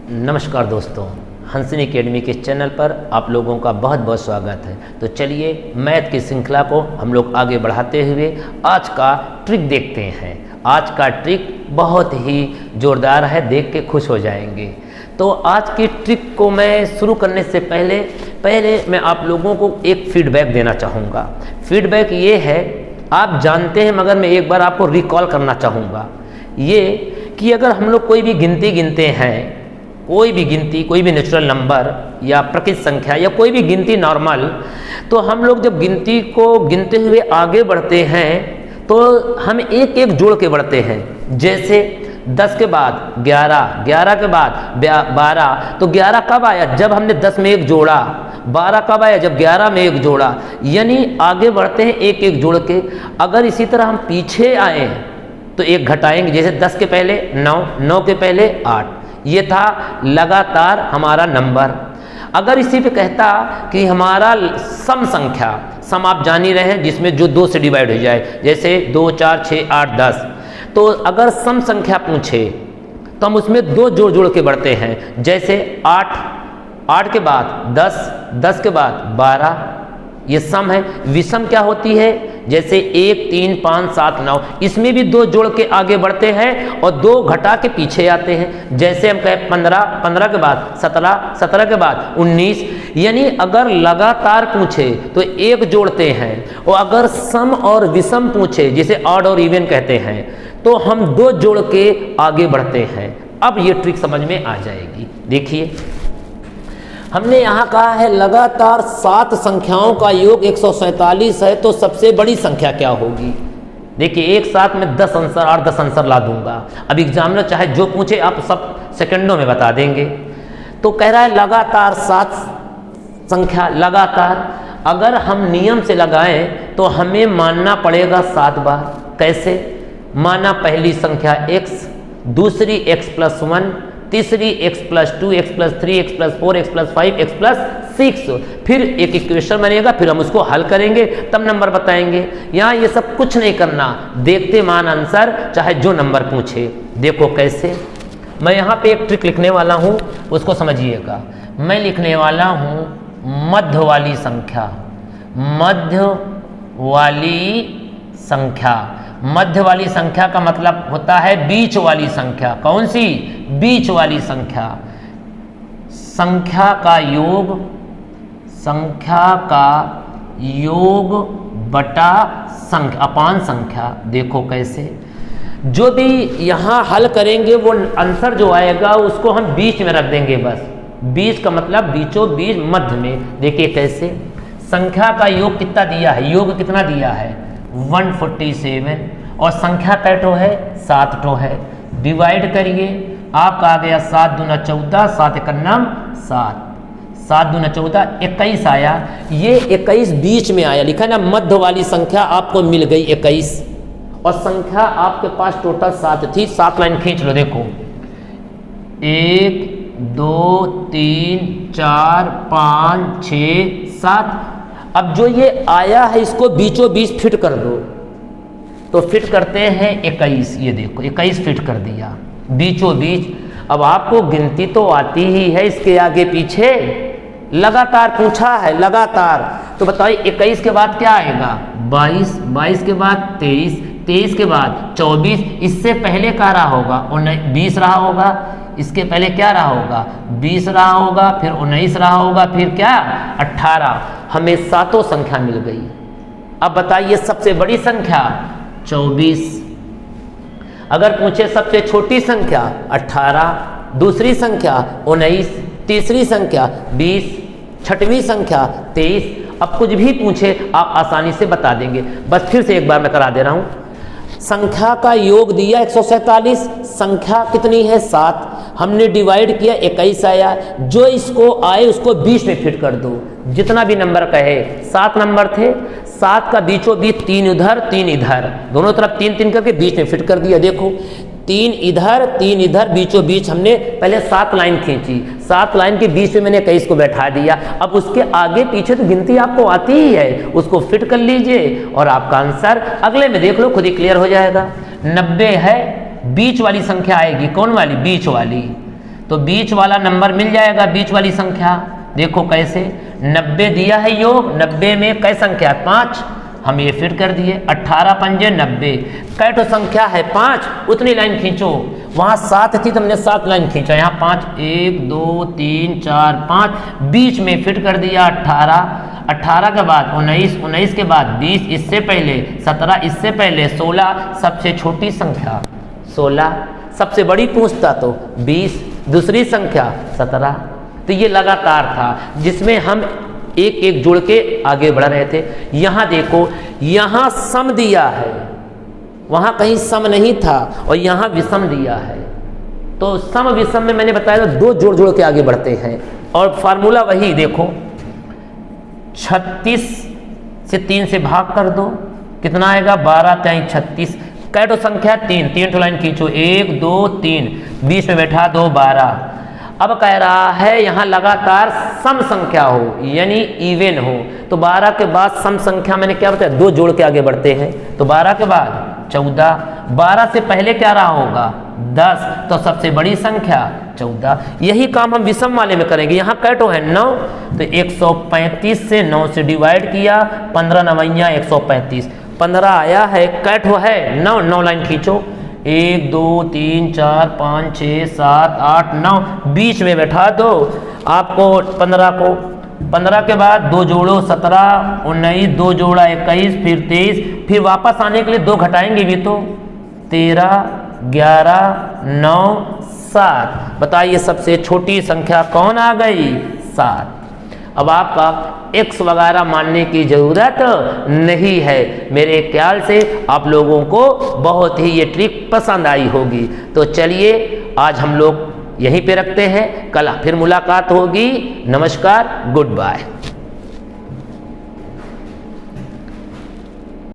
नमस्कार दोस्तों, हंसनी एकेडमी के चैनल पर आप लोगों का बहुत बहुत स्वागत है। तो चलिए मैथ की श्रृंखला को हम लोग आगे बढ़ाते हुए आज का ट्रिक देखते हैं। आज का ट्रिक बहुत ही ज़ोरदार है, देख के खुश हो जाएंगे। तो आज की ट्रिक को मैं शुरू करने से पहले मैं आप लोगों को एक फीडबैक देना चाहूँगा। फीडबैक ये है, आप जानते हैं मगर मैं एक बार आपको रिकॉल करना चाहूँगा ये कि अगर हम लोग कोई भी गिनती गिनते हैं, कोई भी गिनती, कोई भी नेचुरल नंबर या प्रकृत संख्या या कोई भी गिनती नॉर्मल, तो हम लोग जब गिनती को गिनते हुए आगे बढ़ते हैं तो हम एक एक जोड़ के बढ़ते हैं। जैसे 10 के बाद 11, 11 के बाद 12, तो 11 कब आया? जब हमने 10 में एक जोड़ा। 12 कब आया? जब 11 में एक जोड़ा। यानी आगे बढ़ते हैं एक एक जोड़ के। अगर इसी तरह हम पीछे आए तो एक घटाएंगे, जैसे 10 के पहले 9, 9 के पहले 8। ये था लगातार हमारा नंबर। अगर इसी पे कहता कि हमारा सम संख्या, सम आप जान ही रहे हैं जिसमें जो 2 से डिवाइड हो जाए, जैसे 2, 4, 6, 8, 10, तो अगर सम संख्या पूछे तो हम उसमें 2 जोड़ जोड़ के बढ़ते हैं। जैसे 8, 8 के बाद 10, 10 के बाद 12, ये सम है। विषम क्या होती है? जैसे 1, 3, 5, 7, 9, इसमें भी 2 जोड़ के आगे बढ़ते हैं और 2 घटा के पीछे आते हैं। जैसे हम कहें 15, 15 के बाद 17, 17 के बाद 19। यानी अगर लगातार पूछे तो एक जोड़ते हैं, और अगर सम और विषम पूछे, जिसे ऑड और इवन कहते हैं, तो हम 2 जोड़ के आगे बढ़ते हैं। अब ये ट्रिक समझ में आ जाएगी। देखिए, हमने यहाँ कहा है लगातार 7 संख्याओं का योग 147 है, तो सबसे बड़ी संख्या क्या होगी? देखिए, एक साथ में 10 आंसर और 10 आंसर ला दूंगा। अब एग्जामिनर चाहे जो पूछे आप सब सेकंडों में बता देंगे। तो कह रहा है लगातार 7 संख्या, लगातार। अगर हम नियम से लगाएं तो हमें मानना पड़ेगा 7 बार। कैसे माना? पहली संख्या x, दूसरी x+1, तीसरी x+2, x+3, x+4, x+5, x+6। फिर एक इक्वेशन बनेगा, फिर हम उसको हल करेंगे, तब नंबर बताएंगे। यहाँ ये सब कुछ नहीं करना, देखते मान आंसर, चाहे जो नंबर पूछे। देखो कैसे, मैं यहाँ पे एक ट्रिक लिखने वाला हूँ, उसको समझिएगा। मैं लिखने वाला हूँ मध्य वाली संख्या। मध्य वाली संख्या, मध्य वाली संख्या का मतलब होता है बीच वाली संख्या। कौन सी? बीच वाली संख्या। संख्या का योग, संख्या का योग बटा संख्या अपान संख्या। देखो कैसे, जो भी यहाँ हल करेंगे वो आंसर जो आएगा उसको हम बीच में रख देंगे। बस बीच का मतलब बीचों बीच, मध्य में। देखिए कैसे, संख्या का योग कितना दिया है? योग कितना दिया है? 147। और संख्या कैटो है? 7 टो है। डिवाइड करिए, आपका आ गया 7 दूना 14, 7 एक 7, 7 दूना 14, 21 आया। ये 21 बीच में आया, लिखा ना मध्य वाली संख्या आपको मिल गई 21। और संख्या आपके पास टोटल 7 थी। 7 लाइन खींच लो। देखो 1, 2, 3, 4, 5, 6, 7। अब जो ये आया है इसको बीचों बीच फिट कर दो। तो फिट करते हैं 21। ये देखो 21 फिट कर दिया बीचों बीच। अब आपको गिनती तो आती ही है, इसके आगे पीछे लगातार पूछा है, लगातार। तो बताइए 21 के बाद क्या आएगा? 22, 22 के बाद 23, 23 के बाद 24। इससे पहले क्या रहा होगा? 20 रहा होगा। इसके पहले क्या रहा होगा? 20 रहा होगा, फिर 19 रहा होगा, फिर क्या? 18। हमें 7 संख्या मिल गई। अब बताइए सबसे बड़ी संख्या 24। अगर पूछे सबसे छोटी संख्या 18, दूसरी संख्या 19, तीसरी संख्या 20, छठवीं संख्या 23। अब कुछ भी पूछे आप आसानी से बता देंगे। बस फिर से एक बार मैं करा दे रहा हूँ। संख्या का योग दिया 147, संख्या कितनी है? 7। हमने डिवाइड किया, 21 आया। जो इसको आए उसको बीच में फिट कर दो। जितना भी नंबर कहे, 7 नंबर थे, 7 का बीचों बीच 3 उधर 3 इधर, दोनों तरफ 3 3 करके बीच में फिट कर दिया। देखो 3 इधर 3 इधर, बीचों बीच हमने पहले 7 लाइन खींची। 7 लाइन के बीच में मैंने 21 को बैठा दिया। अब उसके आगे पीछे तो गिनती आपको आती ही है, उसको फिट कर लीजिए और आपका आंसर अगले में देख लो, खुद ही क्लियर हो जाएगा। 90 है, बीच वाली संख्या आएगी। कौन वाली? बीच वाली। तो बीच वाला नंबर मिल जाएगा, बीच वाली संख्या। देखो कैसे, 90 दिया है योग, 90 में कै संख्या 5, हम ये फिट कर दिए। 18 पंजे 90, कै तो संख्या है 5, उतनी लाइन खींचो। वहाँ 7 थी तो हमने 7 लाइन खींचा, यहाँ 5, 1 2 3 4 5, बीच में फिट कर दिया 18। 18 के बाद 19, 19 के बाद 20, इससे पहले 17, इससे पहले 16, सबसे छोटी संख्या 16, सबसे बड़ी पूछता तो 20, दूसरी संख्या 17। तो ये लगातार था जिसमें हम एक एक जोड़ के आगे बढ़ रहे थे। यहाँ देखो, यहाँ सम दिया है, वहाँ कहीं सम नहीं था, और यहाँ विषम दिया है। तो सम विषम में मैंने बताया था 2 जोड़ जोड़ के आगे बढ़ते हैं, और फार्मूला वही देखो, 36 से 3 से भाग कर दो, कितना आएगा 12 3 36, कैटो संख्या 3, 3 लाइन खींचो, 1 2 3, बीच में बैठा दो 12। अब कह रहा है यहाँ लगातार सम संख्या हो, यानी इवन हो। तो 12 के बाद सम संख्या मैंने क्या बताया, 2 जोड़ के आगे बढ़ते हैं। तो 12 के बाद 14, 12 से पहले क्या रहा होगा 10, तो सबसे बड़ी संख्या 14। यही काम हम विषम वाले में करेंगे। यहाँ कैटो है 9, तो 135 से 9 से डिवाइड किया, 15 9 135, 15 आया है, कैटो है 9, 9 लाइन खींचो, 1 2 3 4 5 6 7 8 9, बीच में बैठा दो आपको 15 को। 15 के बाद 2 जोड़ो 17 19, 2 जोड़ा 21, फिर 23, फिर वापस आने के लिए 2 घटाएंगे भी तो 13 11 9 7। बताइए सबसे छोटी संख्या कौन आ गई, 7। अब आपका x वगैरह मानने की ज़रूरत नहीं है। मेरे ख्याल से आप लोगों को बहुत ही ये ट्रिक पसंद आई होगी। तो चलिए आज हम लोग यहीं पे रखते हैं, कल फिर मुलाकात होगी। नमस्कार, गुड बाय।